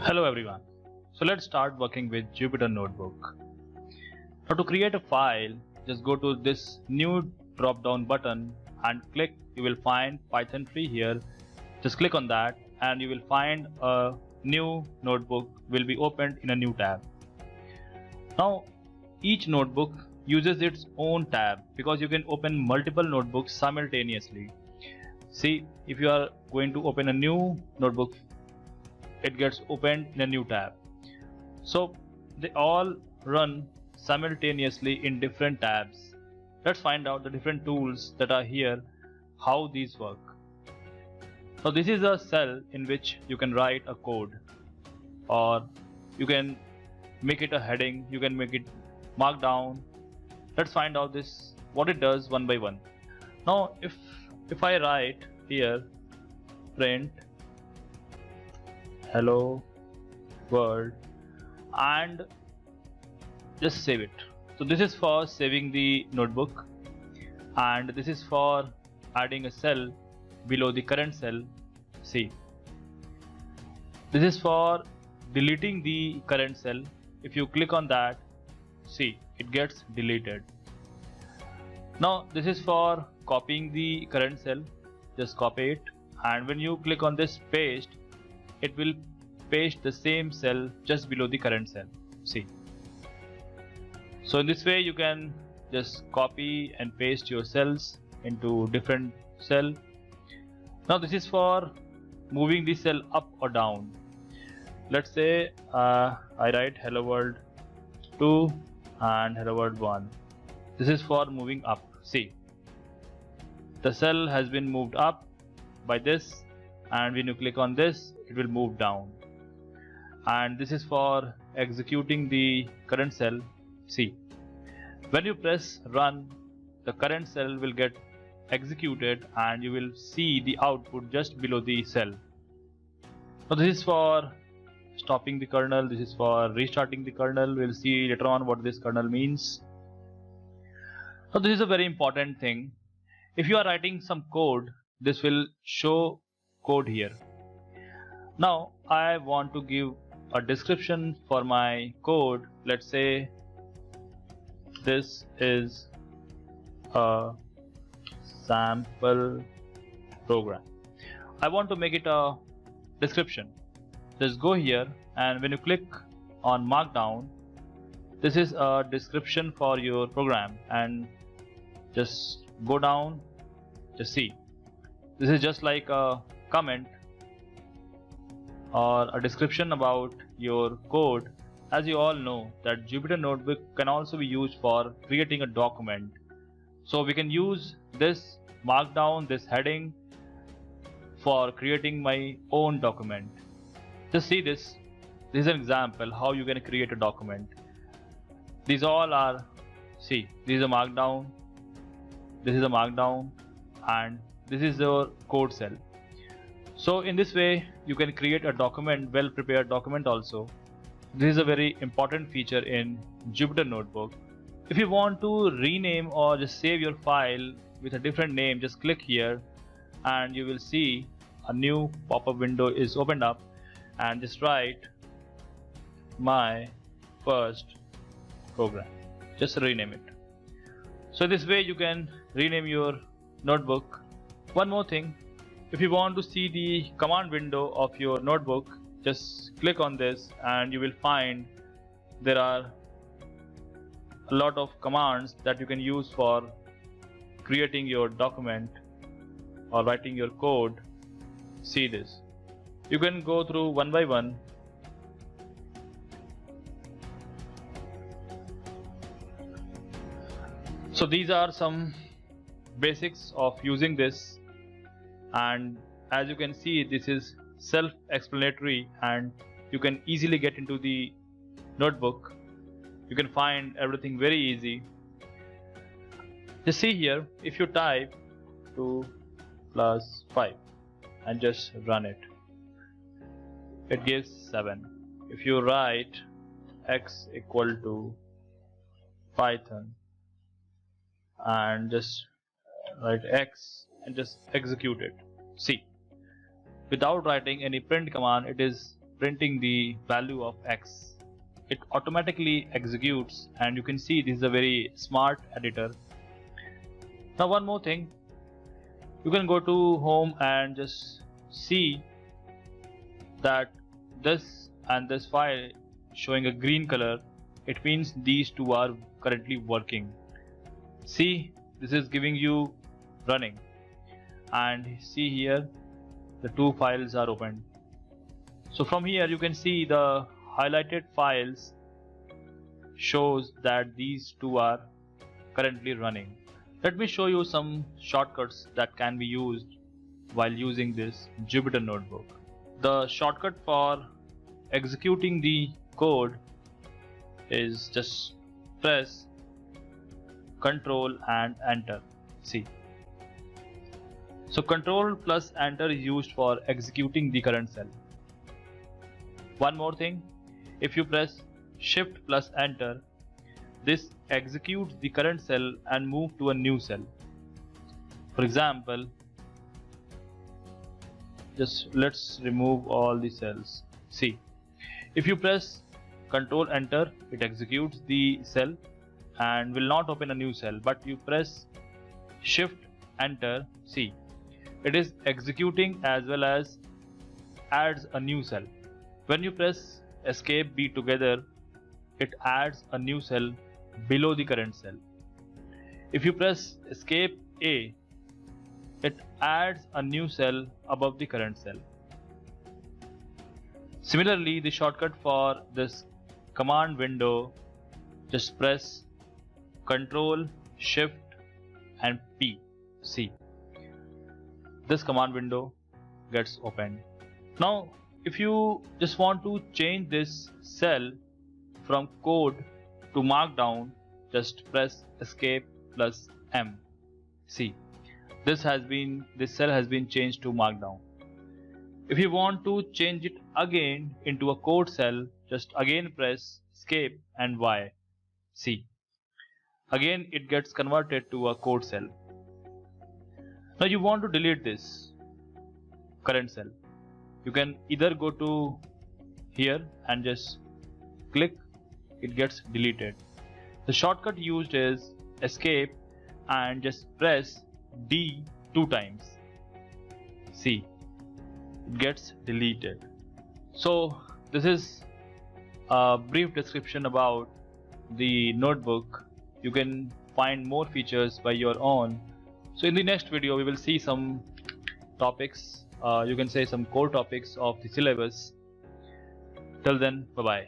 Hello everyone. So let's start working with Jupyter Notebook. Now to create a file, just go to this new drop down button and click. You will find Python free here. Just click on that and you will find a new notebook will be opened in a new tab. Now each notebook uses its own tab because you can open multiple notebooks simultaneously. See, if you are going to open a new notebook, it gets opened in a new tab. So they all run simultaneously in different tabs. Let's find out the different tools that are here, how these work. So this is a cell in which you can write a code, or you can make it a heading, you can make it markdown. Let's find out this what it does one by one. Now if I write here print hello world and just save it. So this is for saving the notebook, and this is for adding a cell below the current cell. See, this is for deleting the current cell. If you click on that, see, it gets deleted. Now this is for copying the current cell. Just copy it, and when you click on this paste, it will paste the same cell just below the current cell. See, so in this way you can just copy and paste your cells into different cell. Now this is for moving the cell up or down. Let's say I write hello world 2 and hello world 1. This is for moving up. See, the cell has been moved up by this, and when you click on this, it will move down. And this is for executing the current cell. See, when you press run, the current cell will get executed and you will see the output just below the cell. Now this is for stopping the kernel, this is for restarting the kernel. We'll see later on what this kernel means. So this is a very important thing. If you are writing some code, this will show code here. Now I want to give a description for my code. Let's say this is a sample program. I want to make it a description. Just go here, and when you click on markdown, this is a description for your program, and just go down. Just see, this is just like a comment or a description about your code. As you all know that Jupyter Notebook can also be used for creating a document. So we can use this markdown, this heading, for creating my own document. Just see this. This is an example how you can create a document. These all are, see, this is a markdown, this is a markdown, and this is your code cell. So in this way you can create a document, well prepared document also. This is a very important feature in Jupyter Notebook. If you want to rename or just save your file with a different name, just click here and you will see a new pop-up window is opened up, and just write my first program. Just rename it. So this way you can rename your notebook. One more thing, if you want to see the command window of your notebook, just click on this and you will find there are a lot of commands that you can use for creating your document or writing your code. See this. You can go through one by one. So these are some basics of using this, and as you can see, this is self-explanatory and you can easily get into the notebook. You can find everything very easy. Just see here, if you type 2 plus 5 and just run it, it gives 7. If you write x equal to Python and just write x and just execute it, see, without writing any print command, it is printing the value of X. It automatically executes, and you can see this is a very smart editor. Now one more thing, you can go to home and just see that this and this file showing a green color, it means these two are currently working. See, this is giving you running, and see here the two files are opened. So from here you can see the highlighted files shows that these two are currently running. Let me show you some shortcuts that can be used while using this Jupyter Notebook. The shortcut for executing the code is just press Control and Enter. See. So Control plus Enter is used for executing the current cell. One more thing, if you press Shift plus Enter, this executes the current cell and move to a new cell. For example, just let's remove all the cells. See, if you press Control Enter, it executes the cell and will not open a new cell, but you press Shift Enter, see, it is executing as well as adds a new cell. When you press Escape B together, it adds a new cell below the current cell. If you press Escape A, it adds a new cell above the current cell. Similarly, the shortcut for this command window, just press Control, Shift and P. See, this command window gets opened. Now if you just want to change this cell from code to markdown, just press Escape plus M. See, this cell has been changed to markdown. If you want to change it again into a code cell, just again press Escape and Y. See, again it gets converted to a code cell. Now you want to delete this current cell. You can either go to here and just click, it gets deleted. The shortcut used is Escape and just press D 2 times. See, it gets deleted. So this is a brief description about the notebook. You can find more features by your own. So in the next video we will see some topics, you can say some core topics of the syllabus. Till then, bye bye.